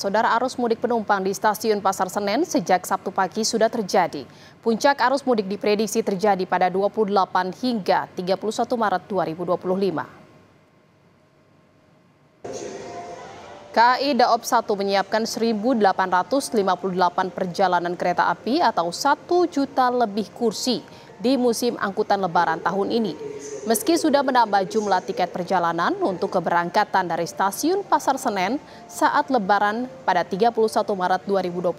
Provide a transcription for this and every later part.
Saudara, arus mudik penumpang di stasiun Pasar Senen sejak Sabtu pagi sudah terjadi. Puncak arus mudik diprediksi terjadi pada 28 hingga 31 Maret 2025. KAI Daop 1 menyiapkan 1.858 perjalanan kereta api atau 1 juta lebih kursi di musim angkutan Lebaran tahun ini. Meski sudah menambah jumlah tiket perjalanan untuk keberangkatan dari stasiun Pasar Senen saat Lebaran pada 31 Maret 2025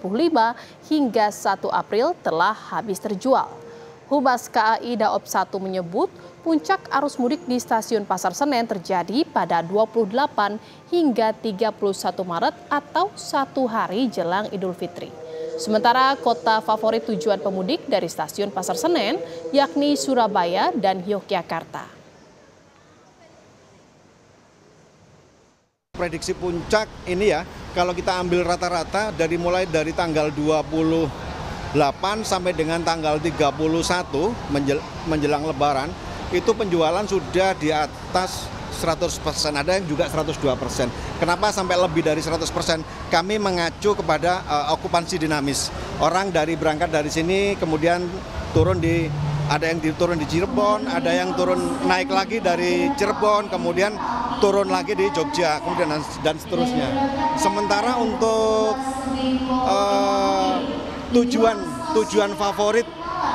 hingga 1 April telah habis terjual. Humas KAI Daop 1 menyebut puncak arus mudik di stasiun Pasar Senen terjadi pada 28 hingga 31 Maret atau 1 hari jelang Idul Fitri. Sementara kota favorit tujuan pemudik dari stasiun Pasar Senen yakni Surabaya dan Yogyakarta. Prediksi puncak ini ya, kalau kita ambil rata-rata mulai dari tanggal 28 sampai dengan tanggal 31 menjelang Lebaran, itu penjualan sudah di atas 100%, ada yang juga 102%. Kenapa sampai lebih dari 100%? Kami mengacu kepada okupansi dinamis. Orang berangkat dari sini, kemudian ada yang turun di Cirebon, ada yang naik lagi dari Cirebon, kemudian turun lagi di Jogja, kemudian dan seterusnya. Sementara untuk tujuan favorit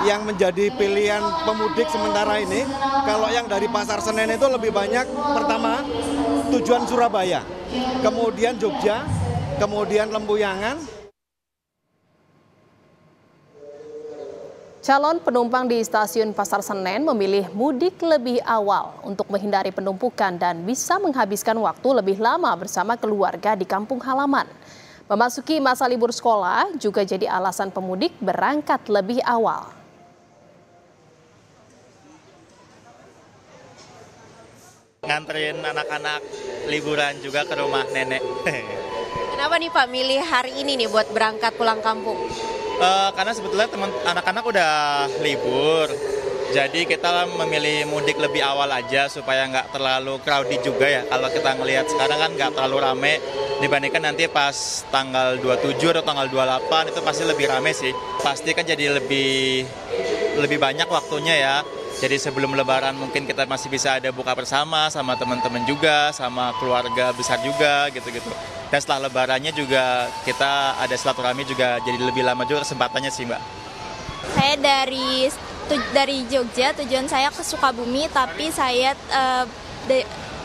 yang menjadi pilihan pemudik sementara ini, kalau yang dari Pasar Senen itu lebih banyak, pertama tujuan Surabaya, kemudian Jogja, kemudian Lempuyangan. Calon penumpang di stasiun Pasar Senen memilih mudik lebih awal untuk menghindari penumpukan dan bisa menghabiskan waktu lebih lama bersama keluarga di kampung halaman. Memasuki masa libur sekolah juga jadi alasan pemudik berangkat lebih awal. Nganterin anak-anak liburan juga ke rumah nenek. Kenapa nih Pak milih hari ini nih buat berangkat pulang kampung? Karena sebetulnya anak-anak udah libur, jadi kita memilih mudik lebih awal aja supaya nggak terlalu crowded juga ya. Kalau kita ngelihat sekarang kan nggak terlalu rame dibandingkan nanti pas tanggal 27 atau tanggal 28 itu pasti lebih rame sih. Pasti kan jadi lebih banyak waktunya ya. Jadi sebelum Lebaran mungkin kita masih bisa ada buka bersama sama teman-teman juga, sama keluarga besar juga gitu-gitu. Dan setelah Lebarannya juga kita ada silaturahmi juga jadi lebih lama juga kesempatannya sih Mbak. Saya dari Jogja, tujuan saya ke Sukabumi, tapi saya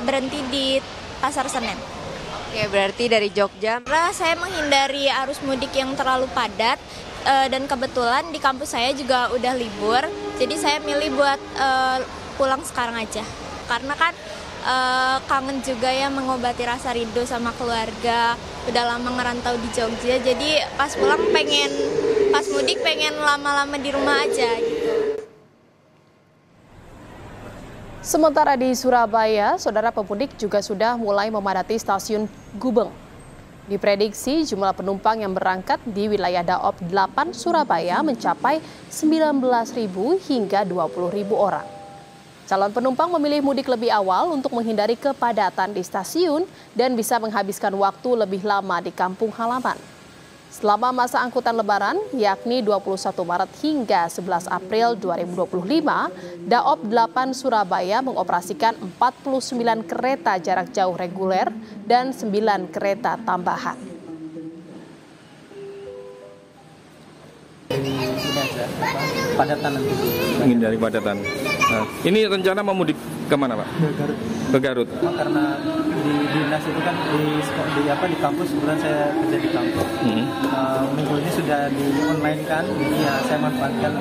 berhenti di Pasar Senen. Oke, berarti dari Jogja. Karena saya menghindari arus mudik yang terlalu padat, dan kebetulan di kampus saya juga udah libur, jadi saya milih buat pulang sekarang aja. Karena kan kangen juga ya mengobati rasa rindu sama keluarga, udah lama ngerantau di Jogja, jadi pas pulang pas mudik pengen lama-lama di rumah aja gitu. Sementara di Surabaya, saudara pemudik juga sudah mulai memadati stasiun Gubeng. Diprediksi jumlah penumpang yang berangkat di wilayah Daop 8 Surabaya mencapai 19.000 hingga 20.000 orang. Calon penumpang memilih mudik lebih awal untuk menghindari kepadatan di stasiun dan bisa menghabiskan waktu lebih lama di kampung halaman. Selama masa angkutan Lebaran, yakni 21 Maret hingga 11 April 2025, Daop 8 Surabaya mengoperasikan 49 kereta jarak jauh reguler dan 9 kereta tambahan. Padatan nanti. Menghindari padatan. Nah, ini rencana mau mudik kemana Pak? Ke Garut. Ke Garut. Karena di dinas itu kan di kampus, kebetulan saya kerja di kampus. Minggu ini sudah di online kan, jadi ya saya manfaatkan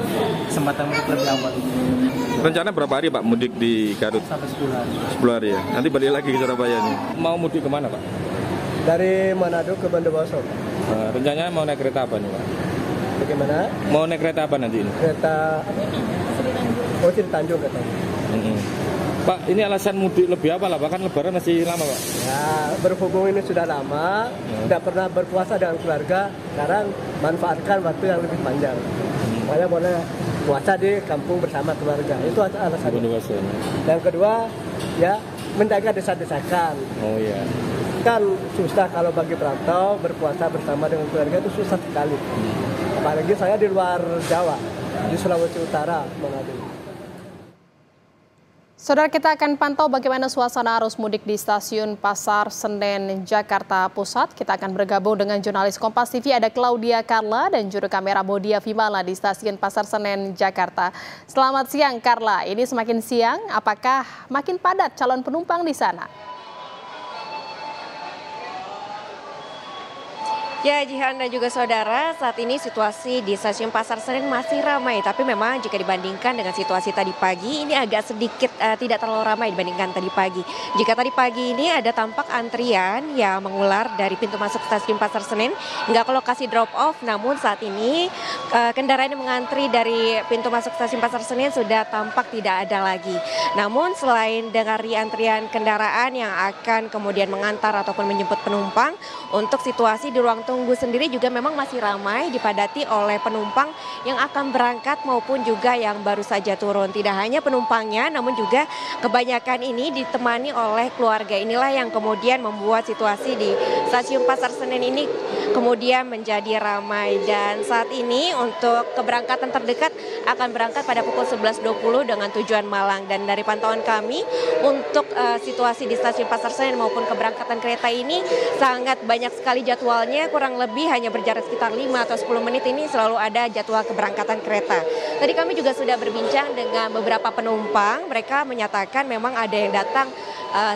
kesempatan mudik lebih awal. Rencana berapa hari Pak mudik di Garut? Sampai 10 hari. 10 hari ya. Nanti balik lagi ke Surabaya nih. Mau mudik kemana Pak? Dari Manado ke Bondowoso. Rencananya mau naik kereta apa nih Pak? Bagaimana? Mau naik kereta apa nanti ini? Kereta Sri Tanjung katanya. Pak, ini alasan mudik lebih apa lah? Bahkan Lebaran masih lama Pak? Ya, berhubung ini sudah lama, tidak pernah berpuasa dengan keluarga, sekarang manfaatkan waktu yang lebih panjang. Makanya boleh puasa di kampung bersama keluarga, itu alasannya. Bondowoso. Yang kedua, ya menjaga desa-desakan. Oh iya. kan susah kalau bagi perantau berpuasa bersama dengan keluarga itu susah sekali. Apalagi saya di luar Jawa, di Sulawesi Utara, Manado. Saudara, kita akan pantau bagaimana suasana arus mudik di stasiun Pasar Senen, Jakarta Pusat. Kita akan bergabung dengan jurnalis Kompas TV, ada Claudia Carla dan juru kamera Bodia Vimala di stasiun Pasar Senen, Jakarta. Selamat siang, Carla. Ini semakin siang, apakah makin padat calon penumpang di sana? Ya, Jihan dan juga saudara, saat ini situasi di stasiun Pasar Senen masih ramai. Tapi memang jika dibandingkan dengan situasi tadi pagi, ini agak sedikit tidak terlalu ramai dibandingkan tadi pagi. Jika tadi pagi ini ada tampak antrian yang mengular dari pintu masuk stasiun Pasar Senen hingga ke lokasi drop off. Namun saat ini kendaraan yang mengantri dari pintu masuk stasiun Pasar Senen sudah tampak tidak ada lagi. Namun selain dari antrian kendaraan yang akan kemudian mengantar ataupun menjemput penumpang, untuk situasi di ruang tunggu sendiri juga memang masih ramai dipadati oleh penumpang yang akan berangkat maupun juga yang baru saja turun. Tidak hanya penumpangnya, namun juga kebanyakan ini ditemani oleh keluarga. Inilah yang kemudian membuat situasi di stasiun Pasar Senen ini kemudian menjadi ramai. Dan saat ini untuk keberangkatan terdekat akan berangkat pada pukul 11.20 dengan tujuan Malang. Dan dari pantauan kami untuk situasi di stasiun Pasar Senen maupun keberangkatan kereta ini sangat banyak sekali jadwalnya, kurang lebih hanya berjarak sekitar 5 atau 10 menit ini selalu ada jadwal keberangkatan kereta. Tadi kami juga sudah berbincang dengan beberapa penumpang, mereka menyatakan memang ada yang datang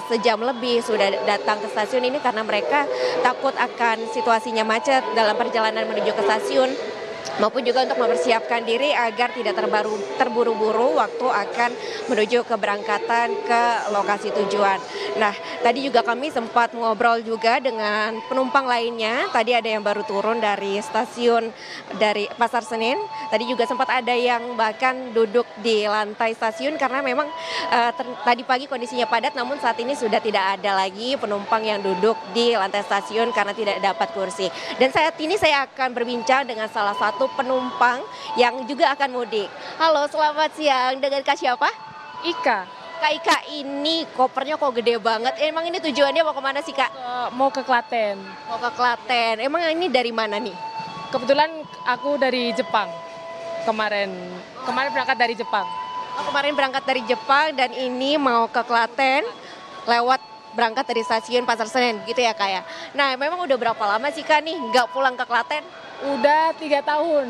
sejam lebih sudah datang ke stasiun ini karena mereka takut akan situasinya macet dalam perjalanan menuju ke stasiun, maupun juga untuk mempersiapkan diri agar tidak terburu-buru waktu akan menuju keberangkatan ke lokasi tujuan. Nah, tadi juga kami sempat ngobrol juga dengan penumpang lainnya. Tadi ada yang baru turun dari stasiun dari Pasar Senen. Tadi juga sempat ada yang bahkan duduk di lantai stasiun karena memang tadi pagi kondisinya padat, namun saat ini sudah tidak ada lagi penumpang yang duduk di lantai stasiun karena tidak dapat kursi. Dan saat ini saya akan berbincang dengan salah satu penumpang yang juga akan mudik. Halo, selamat siang. Dengan Kak siapa? Ika. Kak Ika, ini kopernya kok gede banget. Emang ini tujuannya mau kemana sih, Kak? Mau ke Klaten. Mau ke Klaten. Emang ini dari mana nih? Kebetulan aku dari Jepang. Kemarin berangkat dari Jepang. Oh, kemarin berangkat dari Jepang dan ini mau ke Klaten lewat berangkat dari stasiun Pasar Senen gitu ya, Kak ya. Nah, memang udah berapa lama sih, Kak nih nggak pulang ke Klaten? Udah 3 tahun.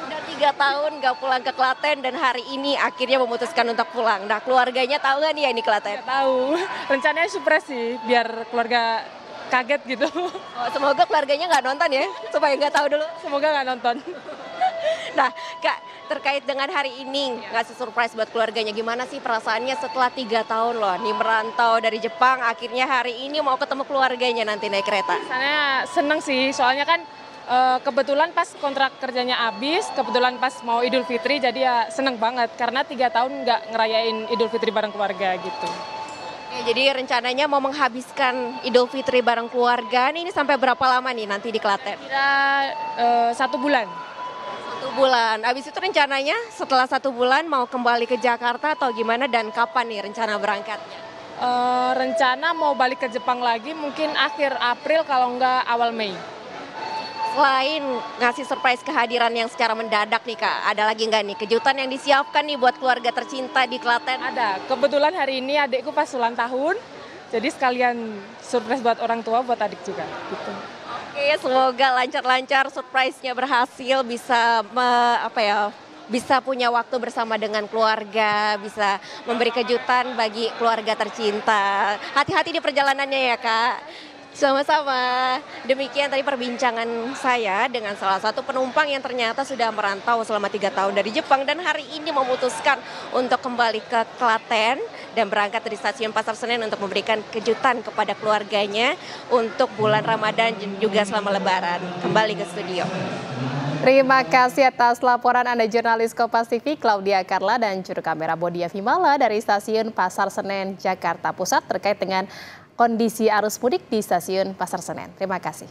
Udah 3 tahun nggak pulang ke Klaten dan hari ini akhirnya memutuskan untuk pulang. Nah, keluarganya tahu nggak nih ya ini Klaten? Nggak tahu. Rencananya surprise sih, biar keluarga kaget gitu. Oh, semoga keluarganya nggak nonton ya, supaya nggak tahu dulu. Semoga nggak nonton. Nah, Kak, terkait dengan hari ini ngasih surprise buat keluarganya, gimana sih perasaannya setelah 3 tahun loh nih merantau dari Jepang, akhirnya hari ini mau ketemu keluarganya nanti naik kereta? Saya seneng sih, soalnya kan kebetulan pas kontrak kerjanya habis, kebetulan pas mau Idul Fitri, jadi ya seneng banget karena 3 tahun nggak ngerayain Idul Fitri bareng keluarga gitu. Ya, jadi rencananya mau menghabiskan Idul Fitri bareng keluarga, ini sampai berapa lama nih nanti di Klaten? Kira 1 bulan. 1 bulan, habis itu rencananya setelah 1 bulan mau kembali ke Jakarta atau gimana dan kapan nih rencana berangkatnya? Rencana mau balik ke Jepang lagi mungkin akhir April kalau nggak awal Mei. Selain ngasih surprise kehadiran yang secara mendadak nih Kak, ada lagi nggak nih kejutan yang disiapkan nih buat keluarga tercinta di Klaten? Ada, kebetulan hari ini adikku pas ulang tahun, jadi sekalian surprise buat orang tua, buat adik juga gitu. Oke, semoga lancar-lancar surprise-nya berhasil, bisa punya waktu bersama dengan keluarga, bisa memberi kejutan bagi keluarga tercinta. Hati-hati di perjalanannya ya Kak. Sama-sama. Demikian tadi perbincangan saya dengan salah satu penumpang yang ternyata sudah merantau selama 3 tahun dari Jepang dan hari ini memutuskan untuk kembali ke Klaten dan berangkat dari stasiun Pasar Senen untuk memberikan kejutan kepada keluarganya untuk bulan Ramadan dan juga selama Lebaran. Kembali ke studio. Terima kasih atas laporan Anda jurnalis Kompas TV Claudia Carla dan juru kamera Bodia Vimala dari stasiun Pasar Senen, Jakarta Pusat terkait dengan kondisi arus mudik di stasiun Pasar Senen. Terima kasih.